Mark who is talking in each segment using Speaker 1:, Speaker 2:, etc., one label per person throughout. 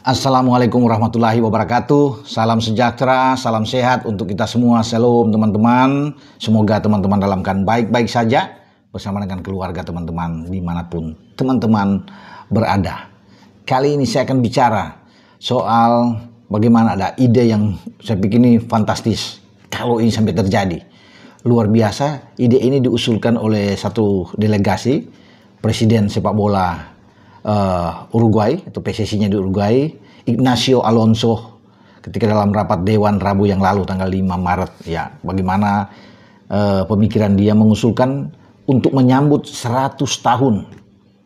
Speaker 1: Assalamualaikum warahmatullahi wabarakatuh. Salam sejahtera, salam sehat untuk kita semua. Shalom teman-teman. Semoga teman-teman dalam keadaan baik-baik saja bersama dengan keluarga teman-teman dimanapun teman-teman berada. Kali ini saya akan bicara soal bagaimana ada ide yang saya pikir ini fantastis. Kalau ini sampai terjadi, luar biasa. Ide ini diusulkan oleh satu delegasi Presiden sepak bola Uruguay atau PSSI-nya di Uruguay, Ignacio Alonso, ketika dalam rapat Dewan Rabu yang lalu tanggal 5 Maret ya, bagaimana pemikiran dia mengusulkan untuk menyambut 100 tahun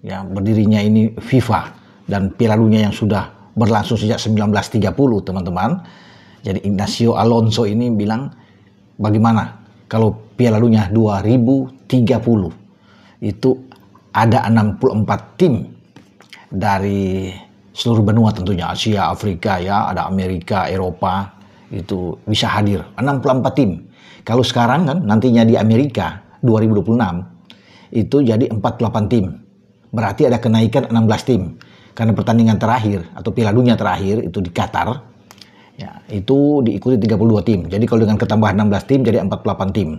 Speaker 1: ya berdirinya ini FIFA dan Piala Dunia yang sudah berlangsung sejak 1930 teman-teman. Jadi Ignacio Alonso ini bilang bagaimana kalau Piala Dunia 2030 itu ada 64 tim dari seluruh benua tentunya, Asia, Afrika ya, ada Amerika, Eropa, itu bisa hadir 64 tim. Kalau sekarang kan nantinya di Amerika 2026 itu jadi 48 tim. Berarti ada kenaikan 16 tim. Karena pertandingan terakhir atau Piala Dunia terakhir itu di Qatar ya, itu diikuti 32 tim. Jadi kalau dengan ketambahan 16 tim jadi 48 tim.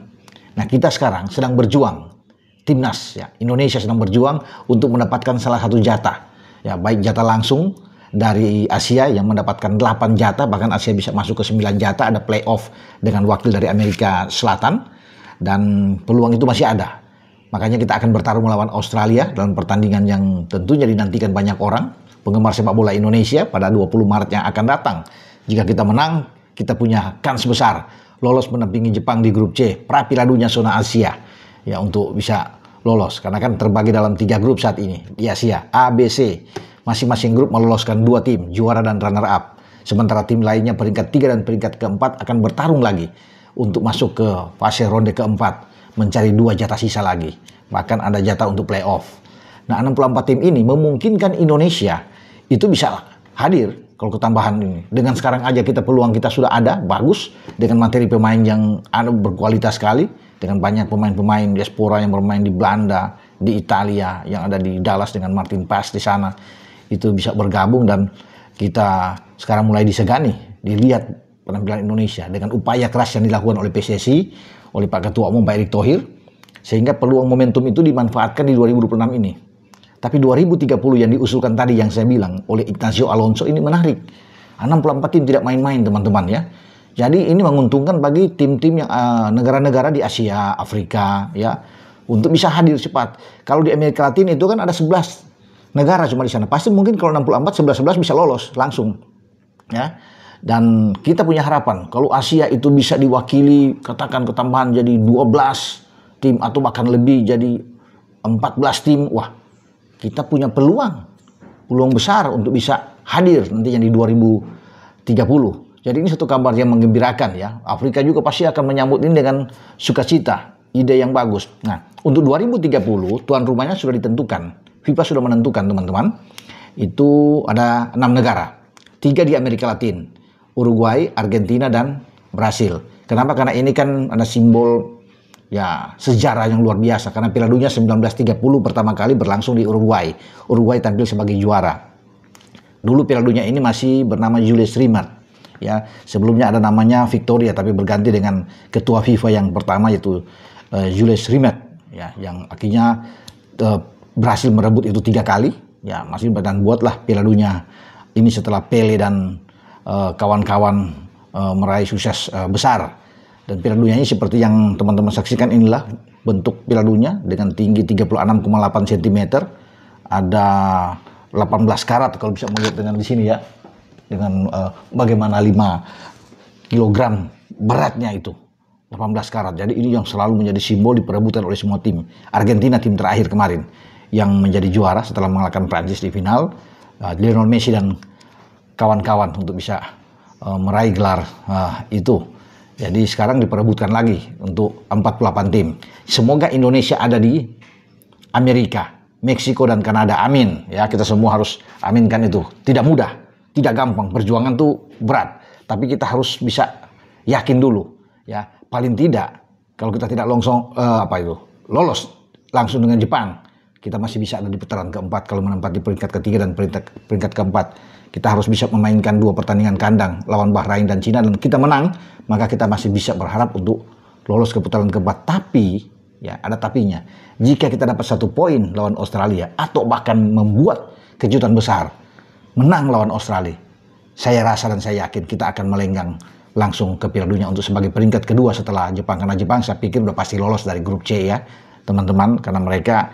Speaker 1: Nah, kita sekarang sedang berjuang, timnas ya, Indonesia sedang berjuang untuk mendapatkan salah satu jatah. Ya, baik jatah langsung dari Asia yang mendapatkan 8 jatah, bahkan Asia bisa masuk ke 9 jatah, ada playoff dengan wakil dari Amerika Selatan, dan peluang itu masih ada. Makanya kita akan bertarung melawan Australia dalam pertandingan yang tentunya dinantikan banyak orang, penggemar sepak bola Indonesia pada 20 Maret yang akan datang. Jika kita menang, kita punya kans besar lolos mendampingi Jepang di grup C, pra Piala Dunia zona Asia, ya, untuk bisa lolos, karena kan terbagi dalam 3 grup saat ini di Asia, A, B, C. Masing-masing grup meloloskan 2 tim, juara dan runner up. Sementara tim lainnya peringkat 3 dan peringkat keempat akan bertarung lagi untuk masuk ke fase ronde keempat, mencari 2 jatah sisa lagi. Bahkan ada jatah untuk playoff. Nah, 64 tim ini memungkinkan Indonesia itu bisa hadir kalau ketambahan ini. Dengan sekarang aja kita peluang kita sudah ada, bagus, dengan materi pemain yang berkualitas sekali, dengan banyak pemain-pemain diaspora yang bermain di Belanda, di Italia, yang ada di Dallas dengan Martin Paes di sana, itu bisa bergabung, dan kita sekarang mulai disegani, dilihat penampilan Indonesia dengan upaya keras yang dilakukan oleh PSSI, oleh Pak Ketua Umum Pak Erick Thohir, sehingga peluang momentum itu dimanfaatkan di 2026 ini. Tapi 2030 yang diusulkan tadi yang saya bilang oleh Ignacio Alonso ini menarik. 64 tim tidak main-main teman-teman ya. Jadi ini menguntungkan bagi tim-tim yang negara-negara di Asia, Afrika ya, untuk bisa hadir cepat. Kalau di Amerika Latin itu kan ada 11 negara cuma di sana. Pasti mungkin kalau 64 11-11 bisa lolos langsung. Ya. Dan kita punya harapan kalau Asia itu bisa diwakili, katakan ketambahan jadi 12 tim atau bahkan lebih jadi 14 tim. Wah, kita punya peluang besar untuk bisa hadir nantinya di 2030. Jadi ini satu kabar yang menggembirakan ya. Afrika juga pasti akan menyambut ini dengan sukacita. Ide yang bagus. Nah, untuk 2030 tuan rumahnya sudah ditentukan. FIFA sudah menentukan teman-teman. Itu ada 6 negara. 3 di Amerika Latin. Uruguay, Argentina, dan Brasil. Kenapa? Karena ini kan ada simbol ya sejarah yang luar biasa. Karena Piala Dunia 1930 pertama kali berlangsung di Uruguay. Uruguay tampil sebagai juara. Dulu Piala Dunia ini masih bernama Jules Rimet. Ya, sebelumnya ada namanya Victoria, tapi berganti dengan ketua FIFA yang pertama yaitu Jules Rimet ya, yang akhirnya berhasil merebut itu 3 kali ya, masih dan buatlah Piala Dunia ini setelah Pele dan kawan-kawan meraih sukses besar. Dan Piala Dunia ini seperti yang teman-teman saksikan, inilah bentuk Piala Dunia dengan tinggi 36,8 cm, ada 18 karat kalau bisa melihat dengan di sini ya, dengan bagaimana 5 kilogram beratnya itu, 18 karat. Jadi ini yang selalu menjadi simbol diperebutkan oleh semua tim. Argentina tim terakhir kemarin yang menjadi juara setelah mengalahkan Prancis di final, Lionel Messi dan kawan-kawan untuk bisa meraih gelar itu. Jadi sekarang diperebutkan lagi untuk 48 tim. Semoga Indonesia ada di Amerika, Meksiko, dan Kanada. Amin. Ya, kita semua harus aminkan itu. Tidak mudah, tidak gampang. Perjuangan tuh berat. Tapi kita harus bisa yakin dulu. Ya, paling tidak kalau kita tidak lolos langsung dengan Jepang, Kita masih bisa ada di putaran keempat kalau menempati peringkat ketiga dan peringkat keempat. Kita harus bisa memainkan 2 pertandingan kandang lawan Bahrain dan Cina dan kita menang, maka kita masih bisa berharap untuk lolos ke putaran keempat. Tapi, ya ada tapinya. Jika kita dapat 1 poin lawan Australia atau bahkan membuat kejutan besar, menang lawan Australia, saya rasa dan saya yakin kita akan melenggang langsung ke Piala Dunia untuk sebagai peringkat kedua setelah Jepang. Karena Jepang saya pikir udah pasti lolos dari grup C ya, teman-teman. Karena mereka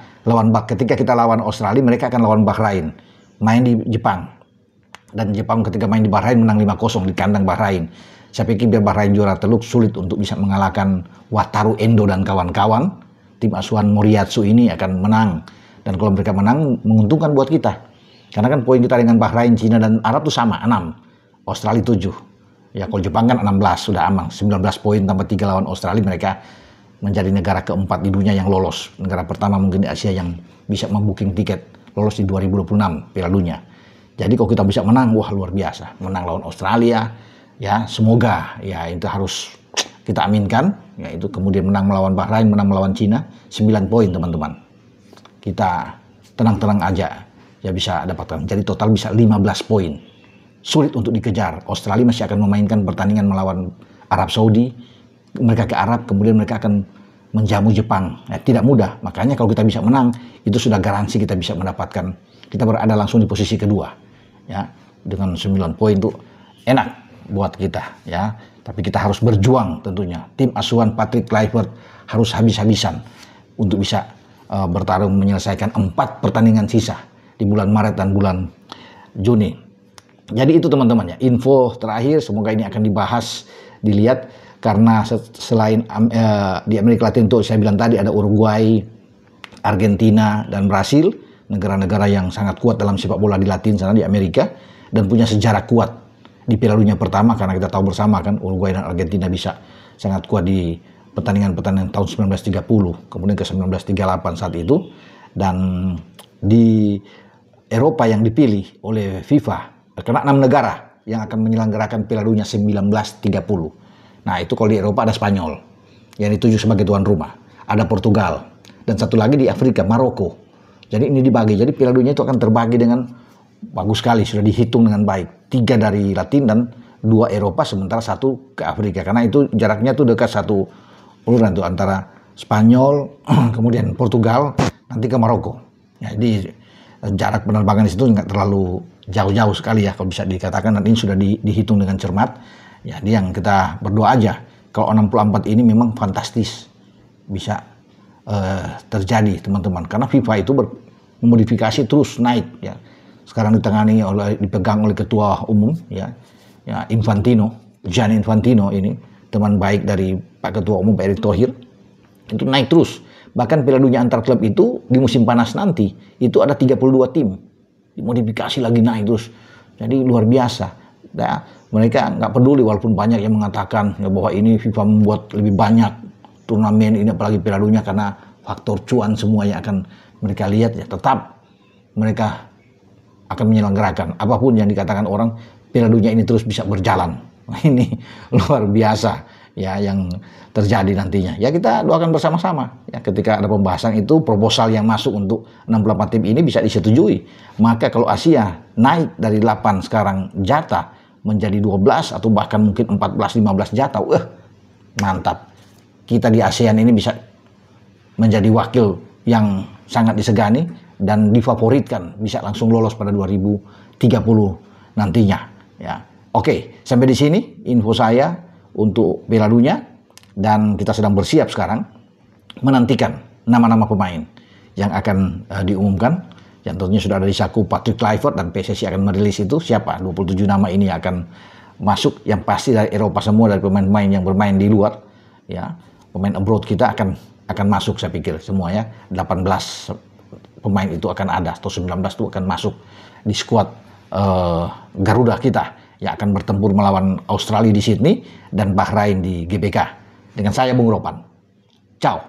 Speaker 1: ketika kita lawan Australia, mereka akan lawan Bahrain, main di Jepang. Dan Jepang ketika main di Bahrain menang 5-0 di kandang Bahrain. Saya pikir biar Bahrain juara teluk sulit untuk bisa mengalahkan Wataru Endo dan kawan-kawan. Tim asuhan Moriyasu ini akan menang. Dan kalau mereka menang, menguntungkan buat kita. Karena kan poin kita dengan Bahrain, Cina, dan Arab itu sama, 6. Australia 7. Ya kalau Jepang kan 16, sudah aman. 19 poin tambah 3 lawan Australia, mereka menjadi negara keempat di dunia yang lolos. Negara pertama mungkin di Asia yang bisa membooking tiket lolos di 2026 Piala Dunia. Jadi kalau kita bisa menang, wah luar biasa. Menang lawan Australia, ya semoga ya itu harus kita aminkan. Ya itu kemudian menang melawan Bahrain, menang melawan Cina, 9 poin teman-teman. Kita tenang-tenang aja ya bisa dapatkan. Jadi total bisa 15 poin. Sulit untuk dikejar. Australia masih akan memainkan pertandingan melawan Arab Saudi. Mereka ke Arab, kemudian mereka akan menjamu Jepang. Ya, tidak mudah. Makanya kalau kita bisa menang, itu sudah garansi kita bisa mendapatkan. Kita berada langsung di posisi kedua. Ya, dengan 9 poin itu enak buat kita ya. Tapi kita harus berjuang tentunya. Tim asuhan Patrick Kluivert harus habis-habisan untuk bisa bertarung menyelesaikan 4 pertandingan sisa di bulan Maret dan bulan Juni. Jadi itu teman-teman ya, info terakhir, semoga ini akan dibahas, dilihat, karena selain di Amerika Latin itu saya bilang tadi ada Uruguay, Argentina, dan Brasil, negara-negara yang sangat kuat dalam sepak bola di Latin sana, di Amerika, dan punya sejarah kuat di Piala Dunia pertama, karena kita tahu bersama kan Uruguay dan Argentina bisa sangat kuat di pertandingan-pertandingan tahun 1930, kemudian ke 1938 saat itu, dan di Eropa yang dipilih oleh FIFA, karena 6 negara yang akan menyelenggarakan Piala Dunia 1930. Nah itu kalau di Eropa ada Spanyol, yang dituju sebagai tuan rumah, ada Portugal, dan satu lagi di Afrika, Maroko. Jadi ini dibagi, jadi Piala Dunia itu akan terbagi dengan bagus sekali, sudah dihitung dengan baik. 3 dari Latin dan 2 Eropa, sementara 1 ke Afrika. Karena itu jaraknya tuh dekat satu uluran tuh antara Spanyol, kemudian Portugal, nanti ke Maroko. Ya, jadi jarak penerbangan di situ nggak terlalu jauh-jauh sekali ya kalau bisa dikatakan, dan ini sudah dihitung dengan cermat. Ya, jadi yang kita berdoa aja kalau 64 ini memang fantastis bisa terjadi teman-teman, karena FIFA itu memodifikasi terus naik ya. Sekarang dipegang oleh ketua umum ya Infantino, Gianni Infantino, ini teman baik dari Pak Ketua Umum Pak Erick Thohir, itu naik terus. Bahkan Piala Dunia antar klub itu di musim panas nanti itu ada 32 tim, dimodifikasi lagi naik terus. Jadi luar biasa ya, mereka nggak peduli walaupun banyak yang mengatakan ya bahwa ini FIFA membuat lebih banyak turnamen ini apalagi Piala Dunia karena faktor cuan semua yang akan mereka lihat, ya tetap mereka akan menyelenggarakan apapun yang dikatakan orang, Piala Dunia ini terus bisa berjalan. Ini luar biasa ya yang terjadi nantinya. Ya kita doakan bersama-sama ya, ketika ada pembahasan itu proposal yang masuk untuk 68 tim ini bisa disetujui. Maka kalau Asia naik dari 8 sekarang jatah menjadi 12 atau bahkan mungkin 14-15 jatah, mantap. Kita di ASEAN ini bisa menjadi wakil yang sangat disegani dan difavoritkan bisa langsung lolos pada 2030 nantinya ya. Oke, sampai di sini info saya untuk Piala Dunia, dan kita sedang bersiap sekarang menantikan nama-nama pemain yang akan diumumkan, yang tentunya sudah ada di saku Patrick Kluivert, dan PSSI akan merilis itu siapa 27 nama ini akan masuk, yang pasti dari Eropa semua, dari pemain-pemain yang bermain di luar ya. Pemain abroad kita akan masuk, saya pikir semua ya, 18 pemain itu akan ada, atau 19 itu akan masuk di skuad Garuda kita yang akan bertempur melawan Australia di Sydney dan Bahrain di GBK. Dengan saya Bung Ropan. Ciao.